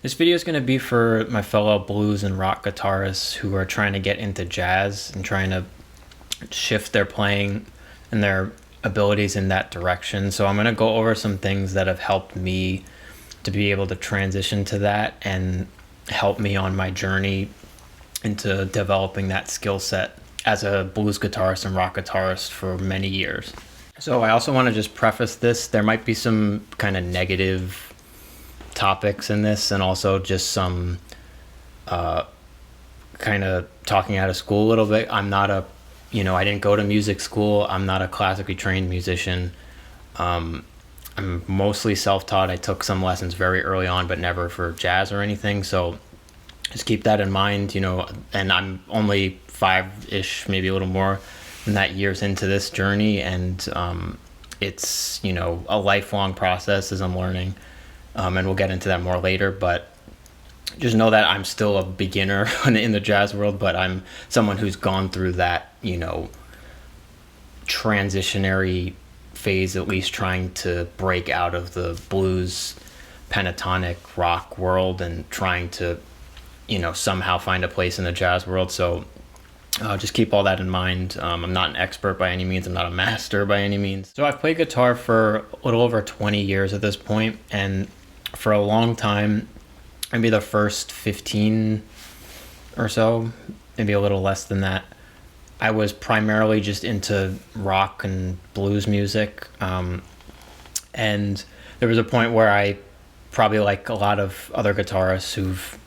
This video is going to be for my fellow blues and rock guitarists who are trying to get into jazz and trying to shift their playing and their abilities in that direction. So I'm going to go over some things that have helped me to be able to transition to that and help me on my journey into developing that skill set as a blues guitarist and rock guitarist for many years. So I also want to just preface this. There might be some kind of negative topics in this, and also just some kind of talking out of school a little bit. I'm not a, I didn't go to music school. I'm not a classically trained musician. I'm mostly self-taught. I took some lessons very early on, but never for jazz or anything. So just keep that in mind, and I'm only 5-ish, maybe a little more than that years into this journey. And it's, a lifelong process as I'm learning. And we'll get into that more later, but just know that I'm still a beginner in the jazz world, but I'm someone who's gone through that, transitionary phase, at least trying to break out of the blues, pentatonic rock world and trying to, somehow find a place in the jazz world. So just keep all that in mind. I'm not an expert by any means. I'm not a master by any means. So I've played guitar for a little over 20 years at this point, and for a long time, maybe the first 15 or so, maybe a little less than that, I was primarily just into rock and blues music. And there was a point where I, probably like a lot of other guitarists who've,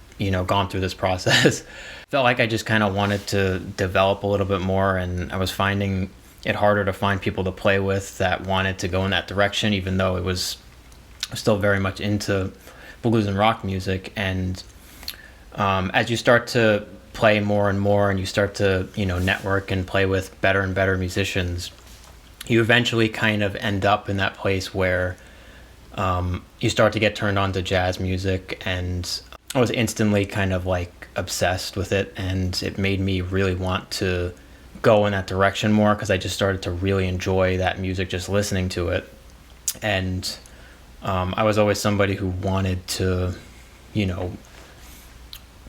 gone through this process, felt like I just kind of wanted to develop a little bit more, and I was finding it harder to find people to play with that wanted to go in that direction, even though it was still very much into blues and rock music. And as you start to play more and more, and you start to network and play with better and better musicians, you eventually kind of end up in that place where you start to get turned on to jazz music. And I was instantly kind of like obsessed with it, and it made me really want to go in that direction more, because I just started to really enjoy that music just listening to it. And I was always somebody who wanted to,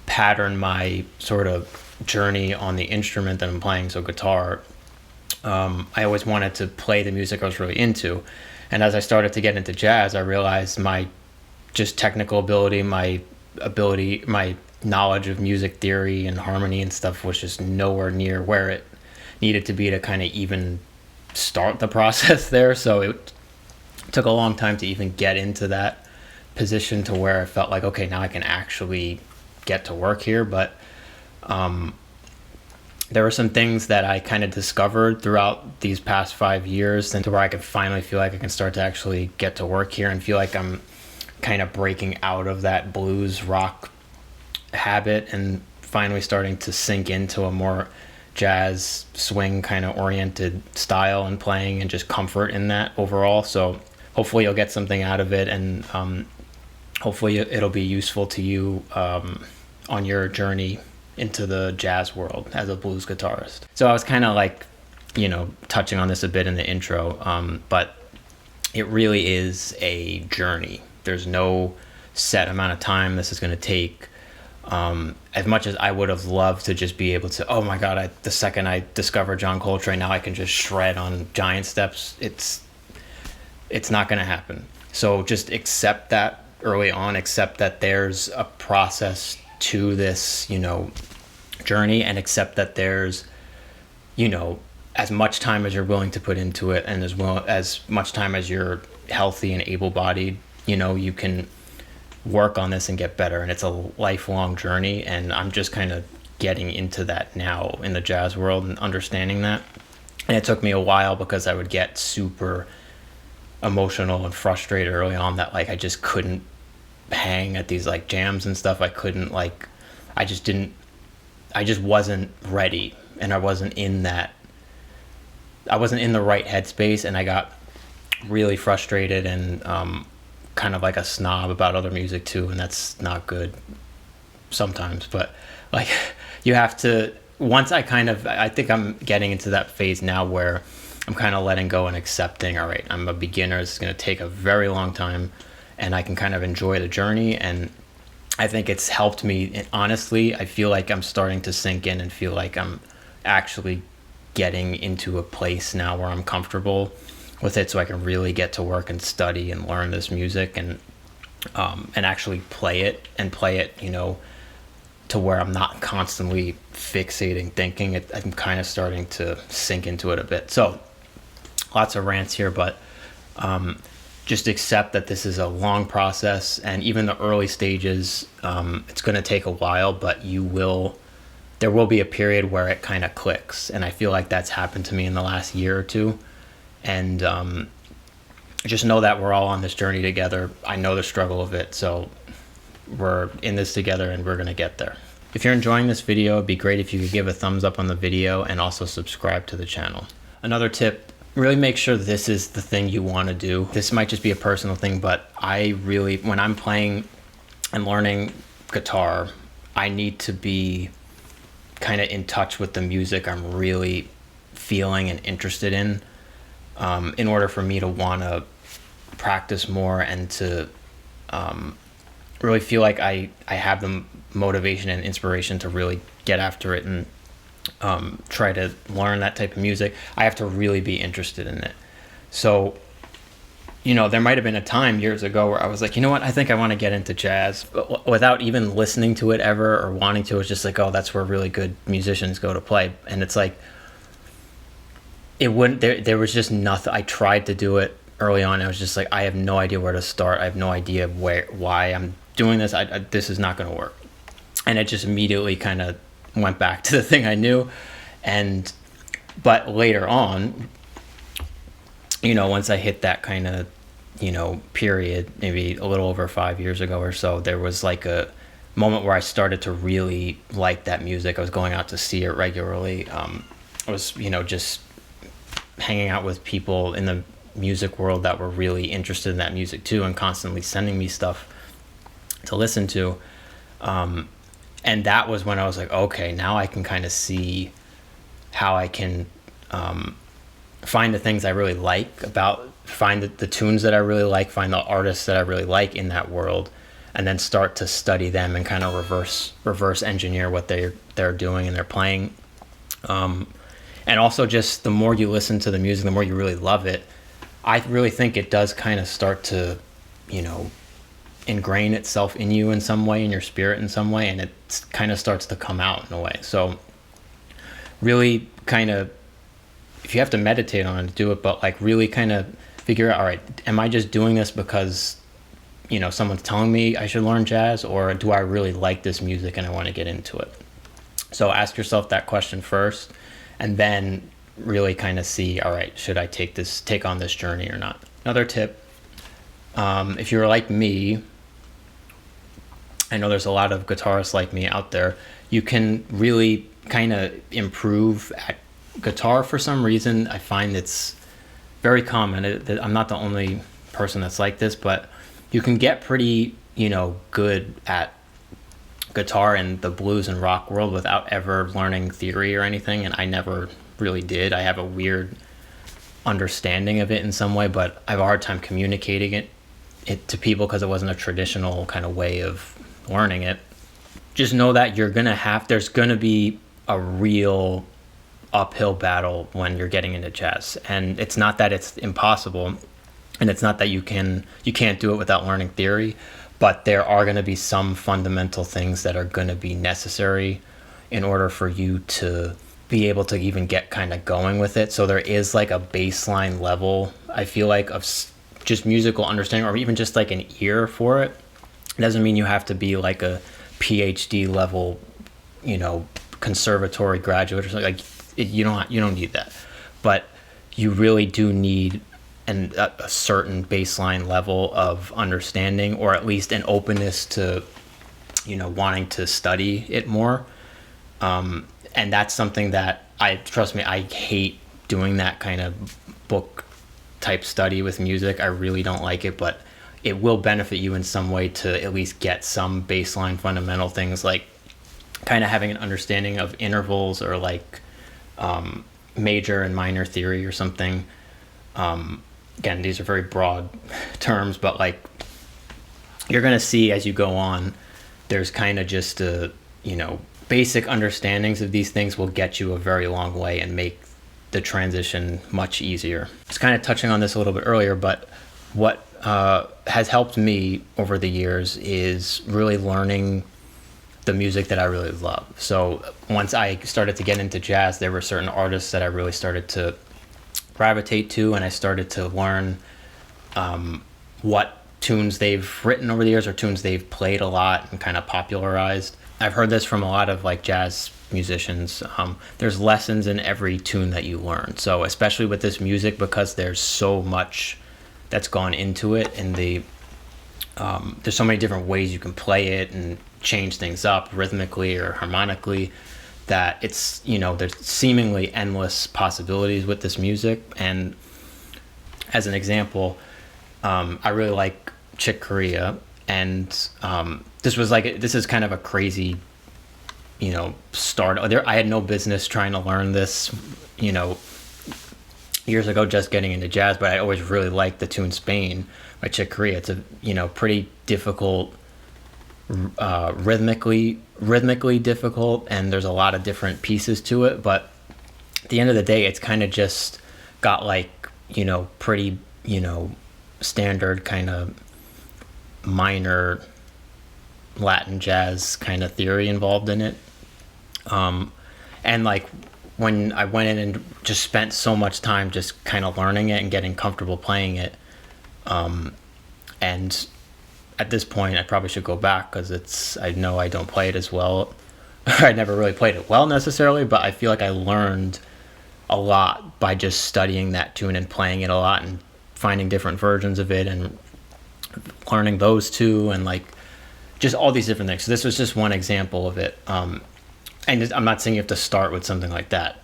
pattern my sort of journey on the instrument that I'm playing, so guitar. I always wanted to play the music I was really into. And as I started to get into jazz, I realized my just technical ability, my knowledge of music theory and harmony and stuff was just nowhere near where it needed to be to kind of even start the process there. So it took a long time to even get into that position to where I felt like, okay, now I can actually get to work here. But there were some things that I kind of discovered throughout these past 5 years, and to where I could finally feel like I can start to actually get to work here and feel like I'm kind of breaking out of that blues rock habit and finally starting to sink into a more jazz swing kind of oriented style and playing, and just comfort in that overall. So hopefully you'll get something out of it, and hopefully it'll be useful to you on your journey into the jazz world as a blues guitarist. So I was kind of like, touching on this a bit in the intro, but it really is a journey. There's no set amount of time this is going to take. As much as I would have loved to just be able to, oh my God, the second I discover John Coltrane, now I can just shred on giant steps. It's not going to happen. So just accept that early on, accept that there's a process to this, journey, and accept that there's, as much time as you're willing to put into it, and as much time as you're healthy and able-bodied, you can work on this and get better. And it's a lifelong journey, and I'm just kind of getting into that now in the jazz world and understanding that. And it took me a while, because I would get super emotional and frustrated early on that like I just couldn't hang at these like jams and stuff. I couldn't I just wasn't ready, and I wasn't in the right headspace, and I got really frustrated and kind of like a snob about other music too, and that's not good sometimes. But like, you have to, once I think I'm getting into that phase now where I'm kind of letting go and accepting, all right, I'm a beginner, it's going to take a very long time, and I can kind of enjoy the journey. And I think it's helped me. And honestly, I feel like I'm starting to sink in and feel like I'm actually getting into a place now where I'm comfortable with it, so I can really get to work and study and learn this music, and actually play it, you know, to where I'm not constantly fixating thinking. I'm kind of starting to sink into it a bit. So lots of rants here, but just accept that this is a long process, and even the early stages, it's going to take a while, but there will be a period where it kind of clicks. And I feel like that's happened to me in the last year or two. And just know that we're all on this journey together. I know the struggle of it, so we're in this together and we're going to get there. If you're enjoying this video, it'd be great if you could give a thumbs up on the video and also subscribe to the channel. Another tip, really make sure this is the thing you want to do. This might just be a personal thing, but when I'm playing and learning guitar, I need to be kind of in touch with the music I'm really feeling and interested in order for me to want to practice more and to really feel like I have the motivation and inspiration to really get after it and try to learn that type of music. I have to really be interested in it. So, you know, there might have been a time years ago where I was like, you know what, I think I want to get into jazz, but without even listening to it ever or wanting to. It's just like, oh, that's where really good musicians go to play. And it's like, it wouldn't, there was just nothing. I tried to do it early on. I was just like, I have no idea where to start. I have no idea why I'm doing this. This is not going to work. And it just immediately kind of went back to the thing I knew. But later on, you know, once I hit that kind of, you know, period, maybe a little over 5 years ago or so, there was like a moment where I started to really like that music. I was going out to see it regularly. I was, you know, just hanging out with people in the music world that were really interested in that music too, and constantly sending me stuff to listen to. And that was when I was like, okay, now I can kind of see how I can find the things I really like find the tunes that I really like, find the artists that I really like in that world, and then start to study them and kind of reverse engineer what they're doing and they're playing. And also, just the more you listen to the music, the more you really love it. I really think it does kind of start to, you know, ingrain itself in you in some way, in your spirit in some way, and it kind of starts to come out in a way. So really kind of, if you have to meditate on it, do it, but like really kind of figure out, all right, am I just doing this because, you know, someone's telling me I should learn jazz, or do I really like this music and I want to get into it? So ask yourself that question first, and then really kind of see, all right, should I take on this journey or not? Another tip, if you're like me, I know there's a lot of guitarists like me out there, you can really kind of improve at guitar for some reason. I find it's very common. I'm not the only person that's like this, but you can get pretty, you know, good at guitar in the blues and rock world without ever learning theory or anything, and I never really did. I have a weird understanding of it in some way, but I have a hard time communicating it to people because it wasn't a traditional kind of way of learning it. Just know that there's gonna be a real uphill battle when you're getting into jazz, and it's not that it's impossible, and it's not that you can't do it without learning theory, but there are going to be some fundamental things that are going to be necessary in order for you to be able to even get kind of going with it. So there is like a baseline level, I feel like, of just musical understanding, or even just like an ear for it. It doesn't mean you have to be like a PhD level, you know, conservatory graduate or something. Like you don't need that, but you really do need a certain baseline level of understanding, or at least an openness to, you know, wanting to study it more. And that's something that trust me, I hate doing that kind of book type study with music. I really don't like it, but it will benefit you in some way to at least get some baseline fundamental things, like kind of having an understanding of intervals, or like major and minor theory or something. Again, these are very broad terms, but like you're going to see as you go on there's kind of just basic understandings of these things will get you a very long way and make the transition much easier. I was kind of touching on this a little bit earlier, but what has helped me over the years is really learning the music that I really love. So once I started to get into jazz, there were certain artists that I really started to gravitate to, and I started to learn what tunes they've written over the years or tunes they've played a lot and kind of popularized. I've heard this from a lot of like jazz musicians. There's lessons in every tune that you learn. So especially with this music, because there's so much that's gone into it, and there's so many different ways you can play it and change things up rhythmically or harmonically, that it's, there's seemingly endless possibilities with this music. And as an example, I really like Chick Corea, and this is kind of a crazy, start. I had no business trying to learn this, years ago, just getting into jazz, but I always really liked the tune Spain by Chick Corea. It's a, pretty difficult, rhythmically difficult, and there's a lot of different pieces to it, but at the end of the day, it's kind of just got like, pretty, standard kind of minor Latin jazz kind of theory involved in it. And like when I went in and just spent so much time just kind of learning it and getting comfortable playing it, and at this point I probably should go back, because I know I don't play it as well. I never really played it well necessarily, but I feel like I learned a lot by just studying that tune and playing it a lot and finding different versions of it and learning those two, and like just all these different things. So this was just one example of it. And I'm not saying you have to start with something like that.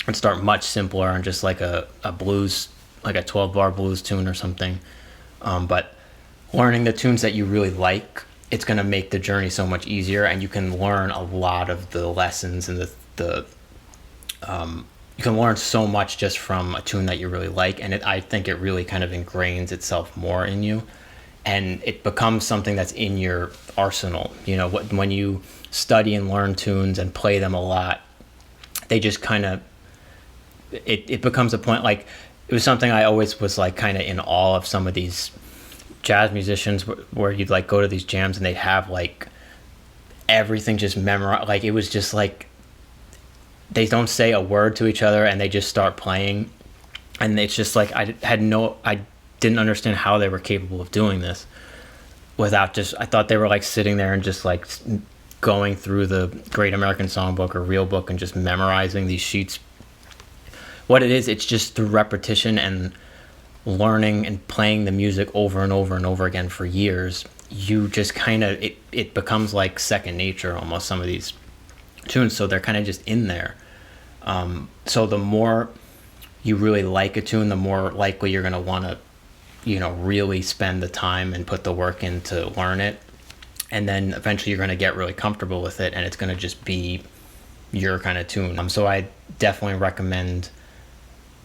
I'd start much simpler and just like a blues, like a 12-bar blues tune or something. But learning the tunes that you really like, it's going to make the journey so much easier, and you can learn a lot of the lessons, and you can learn so much just from a tune that you really like, and I think it really kind of ingrains itself more in you, and it becomes something that's in your arsenal. When you study and learn tunes and play them a lot, they just kind of, it becomes a point. Like, it was something I always was like kind of in awe of some of these jazz musicians where you'd like go to these jams and they'd have like everything just memorized. Like, it was just like they don't say a word to each other and they just start playing, and it's just like I didn't understand how they were capable of doing this without just, I thought they were like sitting there and just like going through the Great American Songbook or Real Book and just memorizing these sheets. What it is, it's just through repetition and learning and playing the music over and over and over again for years, you just kind of, it becomes like second nature almost, some of these tunes. So they're kind of just in there. So the more you really like a tune, the more likely you're going to want to, really spend the time and put the work in to learn it. And then eventually you're going to get really comfortable with it, and it's going to just be your kind of tune. So I definitely recommend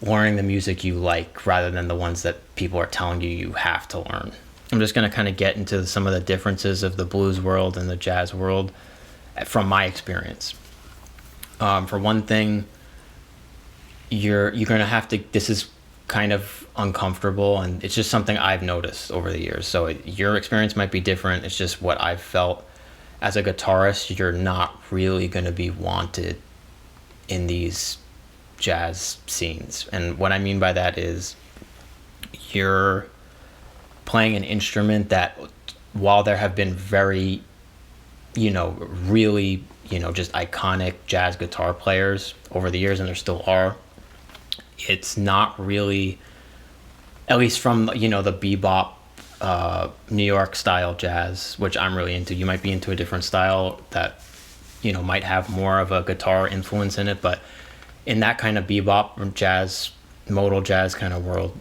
learning the music you like rather than the ones that people are telling you have to learn. I'm just going to kind of get into some of the differences of the blues world and the jazz world from my experience. For one thing, you're going to have to, this is kind of uncomfortable, and it's just something I've noticed over the years. So your experience might be different. It's just what I've felt. As a guitarist, you're not really going to be wanted in these jazz scenes. And what I mean by that is you're playing an instrument that, while there have been very, really, just iconic jazz guitar players over the years, and there still are, it's not really, at least from, the bebop, New York style jazz, which I'm really into. You might be into a different style that, might have more of a guitar influence in it, but in that kind of bebop jazz, modal jazz kind of world,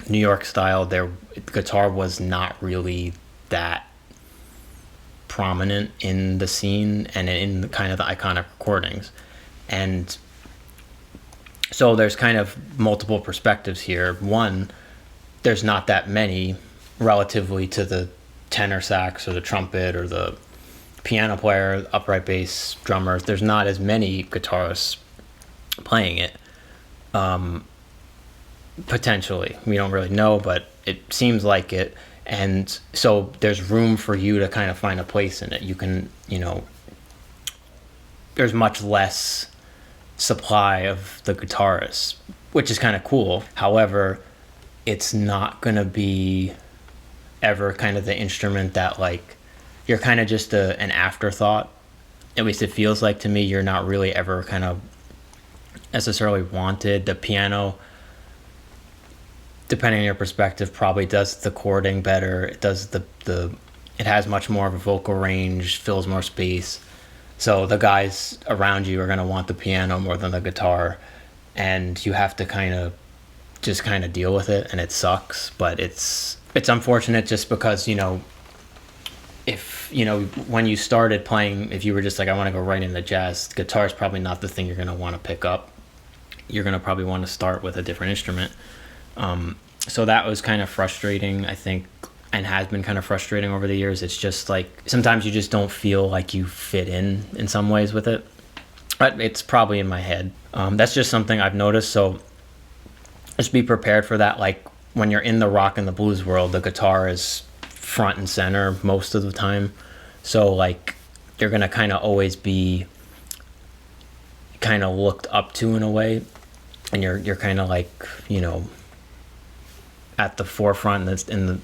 New York style, their guitar was not really that prominent in the scene and in the kind of the iconic recordings. And so there's kind of multiple perspectives here. One, there's not that many relatively to the tenor sax or the trumpet or the piano player, upright bass drummer, there's not as many guitarists playing it. Potentially, we don't really know, but it seems like it. And so there's room for you to kind of find a place in it. You can, there's much less supply of the guitarists, which is kind of cool. However, it's not going to be ever kind of the instrument that, like, you're kind of just an afterthought. At least it feels like to me. You're not really ever kind of necessarily wanted. The piano, depending on your perspective, probably does the chording better. It does it has much more of a vocal range, fills more space. So the guys around you are going to want the piano more than the guitar, and you have to kind of deal with it, and it sucks, but it's unfortunate just because, if, when you started playing, if you were just like, I want to go right into jazz, guitar is probably not the thing you're going to want to pick up. You're going to probably want to start with a different instrument. So that was kind of frustrating, I think, and has been kind of frustrating over the years. It's just like, sometimes you just don't feel like you fit in some ways with it. But it's probably in my head. That's just something I've noticed. So just be prepared for that. Like, when you're in the rock and the blues world, the guitar is front and center most of the time. So, like, you're going to kind of always be kind of looked up to in a way. And you're kind of like, at the forefront in the,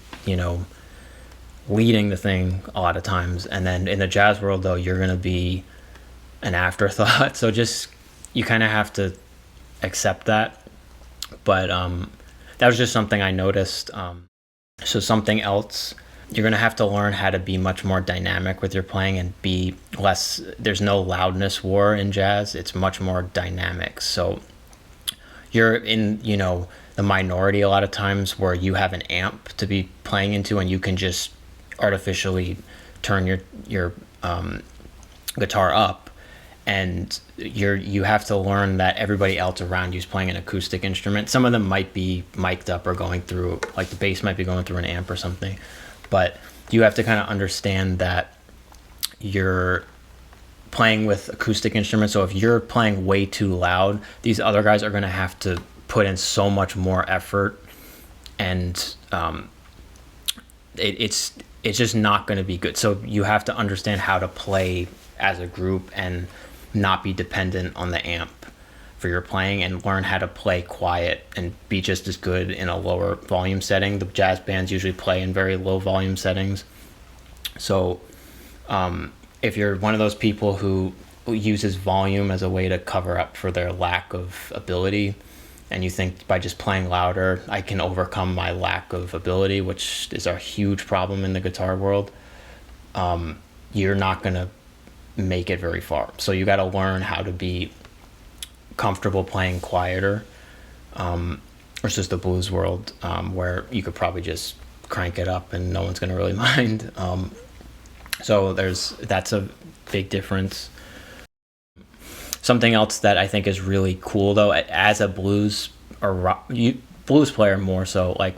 leading the thing a lot of times. And then in the jazz world, though, you're going to be an afterthought. So just, you kind of have to accept that. But that was just something I noticed. So something else, you're going to have to learn how to be much more dynamic with your playing and be less, there's no loudness war in jazz. It's much more dynamic. So you're in, the minority a lot of times, where you have an amp to be playing into, and you can just artificially turn your guitar up, and you have to learn that everybody else around you is playing an acoustic instrument. Some of them might be mic'd up or going through, like, the bass might be going through an amp or something, but you have to kind of understand that you're playing with acoustic instruments. So if you're playing way too loud, these other guys are going to have to put in so much more effort, and it's just not going to be good. So you have to understand how to play as a group and not be dependent on the amp for your playing, and learn how to play quiet and be just as good in a lower volume setting. The jazz bands usually play in very low volume settings. So if you're one of those people who uses volume as a way to cover up for their lack of ability, and you think by just playing louder, I can overcome my lack of ability, which is a huge problem in the guitar world, you're not going to make it very far. So you got to learn how to be comfortable playing quieter, versus the blues world, where you could probably just crank it up and no one's going to really mind. So that's a big difference. Something else that I think is really cool, though, as a blues blues player more so, like,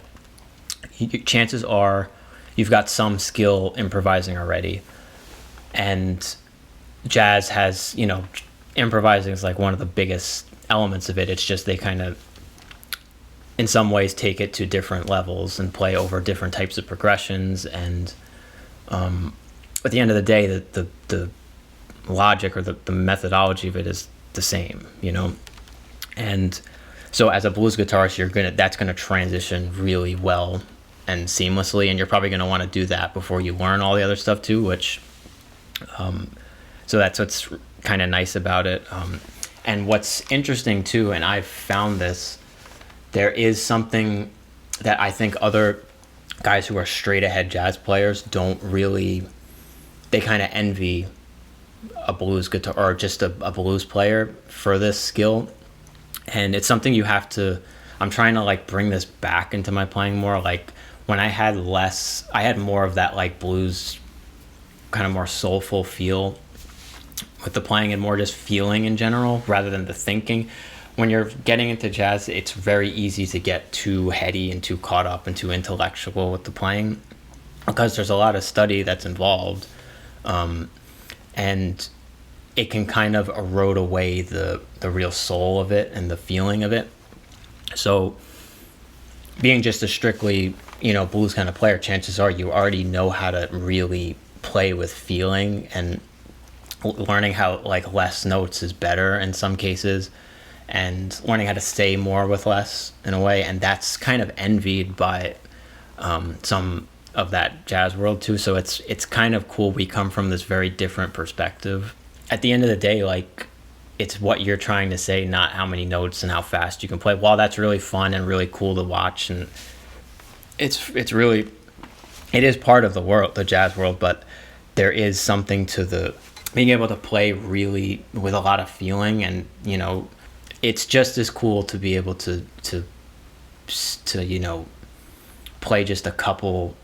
chances are you've got some skill improvising already, and jazz has, improvising is like one of the biggest elements of it. It's just they kind of, in some ways, take it to different levels and play over different types of progressions, and at the end of the day, the logic or the methodology of it is the same, and so as a blues guitarist, that's gonna transition really well and seamlessly, and you're probably gonna want to do that before you learn all the other stuff too, which so that's what's kind of nice about it. And what's interesting too, and I've found this, there is something that I think other guys who are straight ahead jazz players don't really, they kind of envy a blues guitar or just a blues player for this skill. And it's something you have to, I'm trying to, like, bring this back into my playing more. Like, when I had more of that, like, blues kind of more soulful feel with the playing, and more just feeling in general rather than the thinking. When you're getting into jazz, it's very easy to get too heady and too caught up and too intellectual with the playing, because there's a lot of study that's involved. and it can kind of erode away the real soul of it and the feeling of it. So being just a strictly, blues kind of player, chances are you already know how to really play with feeling, and learning how like less notes is better in some cases, and learning how to say more with less in a way. And that's kind of envied by some of that jazz world too. So it's kind of cool. We come from this very different perspective. At the end of the day, like, it's what you're trying to say, not how many notes and how fast you can play. While that's really fun and really cool to watch, and it is part of the world, the jazz world, but there is something to the being able to play really with a lot of feeling. And it's just as cool to be able to play just a couple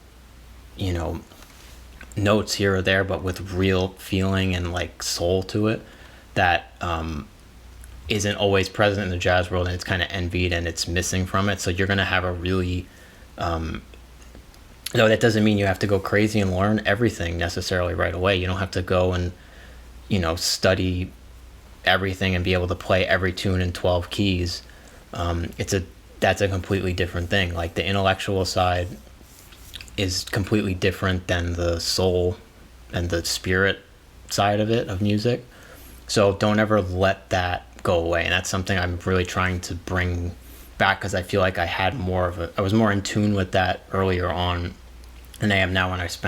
notes here or there, but with real feeling and like soul to it, that isn't always present in the jazz world, and it's kind of envied and it's missing from it. So you're going to have a really no, that doesn't mean you have to go crazy and learn everything necessarily right away. You don't have to go and study everything and be able to play every tune in 12 keys. That's a completely different thing. Like, the intellectual side is completely different than the soul and the spirit side of it, of music. So don't ever let that go away. And that's something I'm really trying to bring back, because I feel like I was more in tune with that earlier on than I am now, when I've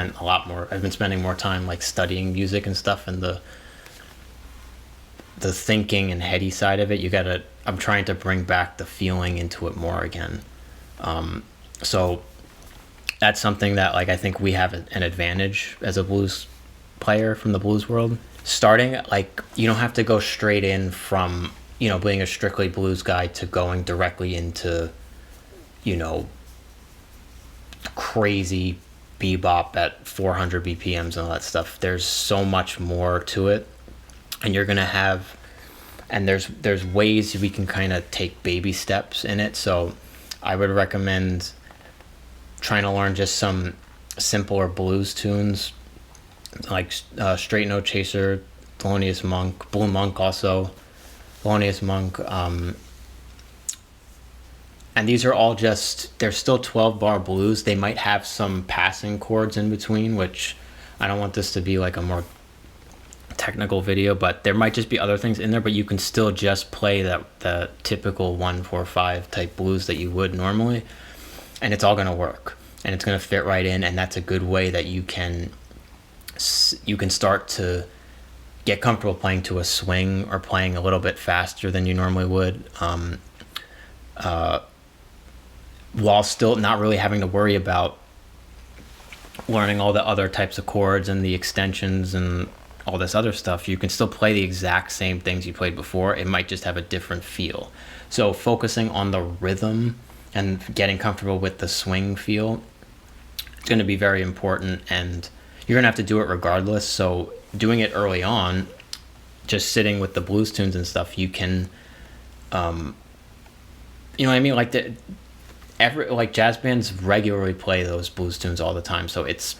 been spending more time like studying music and stuff, and the thinking and heady side of it. I'm trying to bring back the feeling into it more again. So that's something that, like, I think we have an advantage as a blues player from the blues world. Starting, like, you don't have to go straight in from, being a strictly blues guy to going directly into, crazy bebop at 400 BPMs and all that stuff. There's so much more to it, and you're gonna have, and there's ways we can kind of take baby steps in it. So I would recommend trying to learn just some simpler blues tunes, like Straight Note Chaser, Thelonious Monk, Blue Monk also, Thelonious Monk, and these are all they're still 12-bar blues. They might have some passing chords in between, which I don't want this to be like a more technical video, but there might just be other things in there, but you can still just play the typical 1-4-5 type blues that you would normally, and it's all going to work, and it's going to fit right in. And that's a good way that you can start to get comfortable playing to a swing, or playing a little bit faster than you normally would, while still not really having to worry about learning all the other types of chords and the extensions and all this other stuff. You can still play the exact same things you played before. It might just have a different feel. So focusing on the rhythm and getting comfortable with the swing feel, it's going to be very important, and you're going to have to do it regardless. So doing it early on, just sitting with the blues tunes and stuff, you can, you know what I mean? Like jazz bands regularly play those blues tunes all the time. So it's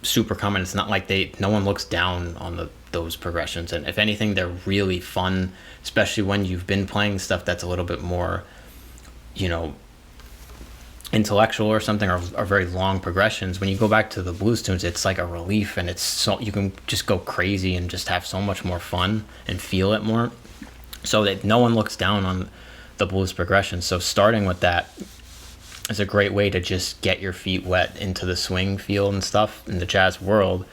super common. It's not like no one looks down on those progressions. And if anything, they're really fun, especially when you've been playing stuff that's a little bit more, intellectual or something, or very long progressions. When you go back to the blues tunes, it's like a relief, and you can just go crazy and just have so much more fun and feel it more, so that no one looks down on the blues progression. So starting with that is a great way to just get your feet wet into the swing feel and stuff in the jazz world.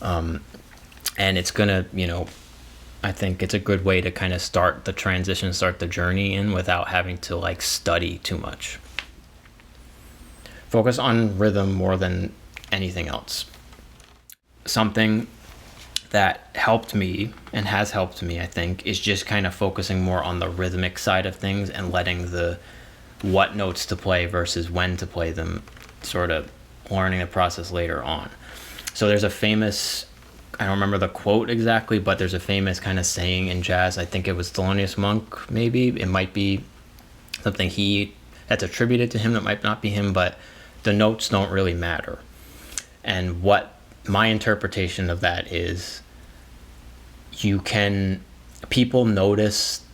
And it's gonna, I think it's a good way to kind of start the transition, start the journey in, without having to like study too much. Focus on rhythm more than anything else. Something that helped me and has helped me, I think, is just kind of focusing more on the rhythmic side of things, and letting what notes to play versus when to play them, sort of learning the process later on. So there's a famous, I don't remember the quote exactly, but there's a famous kind of saying in jazz. I think it was Thelonious Monk, maybe. It might be something that's attributed to him, that might not be him, but the notes don't really matter. And what my interpretation of that is people notice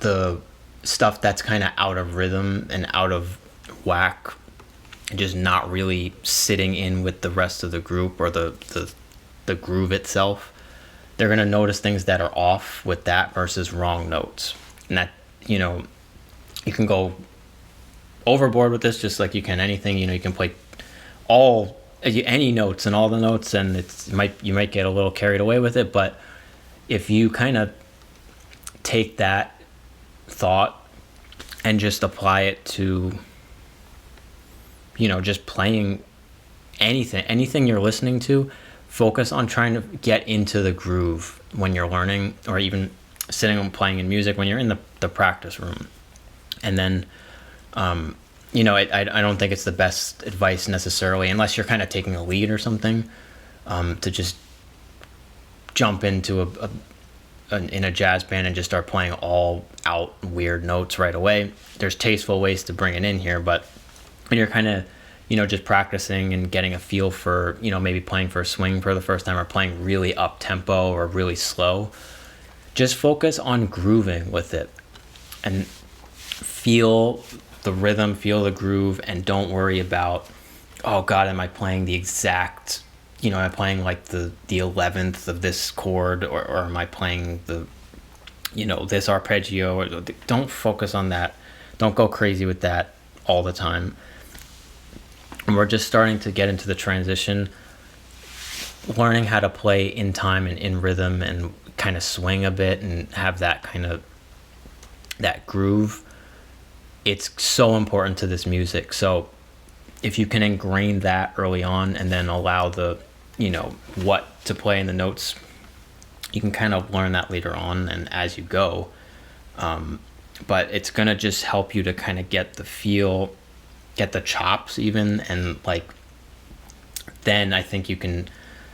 the stuff that's kind of out of rhythm and out of whack, just not really sitting in with the rest of the group or the groove itself. They're going to notice things that are off with that versus wrong notes. And that, you can go overboard with this just like you can anything. You can play any notes and all the notes, and you might get a little carried away with it. But if you kind of take that thought and just apply it to, just playing anything you're listening to, focus on trying to get into the groove when you're learning, or even sitting and playing in music when you're in the practice room. And then, I don't think it's the best advice necessarily, unless you're kind of taking a lead or something, to just jump into in a jazz band and just start playing all out weird notes right away. There's tasteful ways to bring it in here, but when you're kind of, just practicing and getting a feel for, maybe playing for a swing for the first time, or playing really up tempo or really slow, just focus on grooving with it and feel the rhythm, feel the groove, and don't worry about, oh God, am I playing the exact, am I playing like the 11th of this chord, or am I playing the, this arpeggio? Don't focus on that. Don't go crazy with that all the time. And we're just starting to get into the transition, learning how to play in time and in rhythm and kind of swing a bit and have that kind of, that groove. It's so important to this music. So if you can ingrain that early on and then allow the, what to play in the notes, you can kind of learn that later on and as you go. But it's going to just help you to kind of get the feel, get the chops even, and then I think you can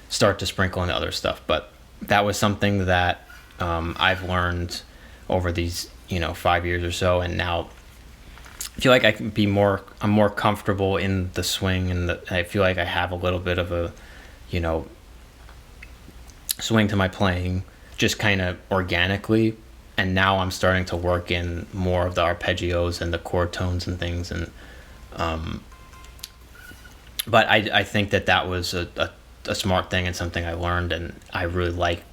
start to sprinkle in other stuff. But that was something that I've learned over these 5 years or so, and now I feel like I'm more comfortable in the swing, and I feel like I have a little bit of a swing to my playing just kind of organically. And now I'm starting to work in more of the arpeggios and the chord tones and things, and but I think that was a smart thing and something I learned, and I really like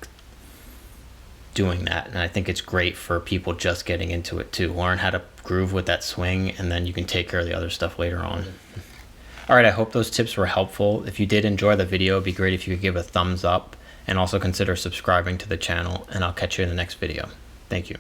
doing that. And I think it's great for people just getting into it too. Learn how to groove with that swing, and then you can take care of the other stuff later on. All right, I hope those tips were helpful. If you did enjoy the video, it'd be great if you could give a thumbs up, and also consider subscribing to the channel, and I'll catch you in the next video. Thank you.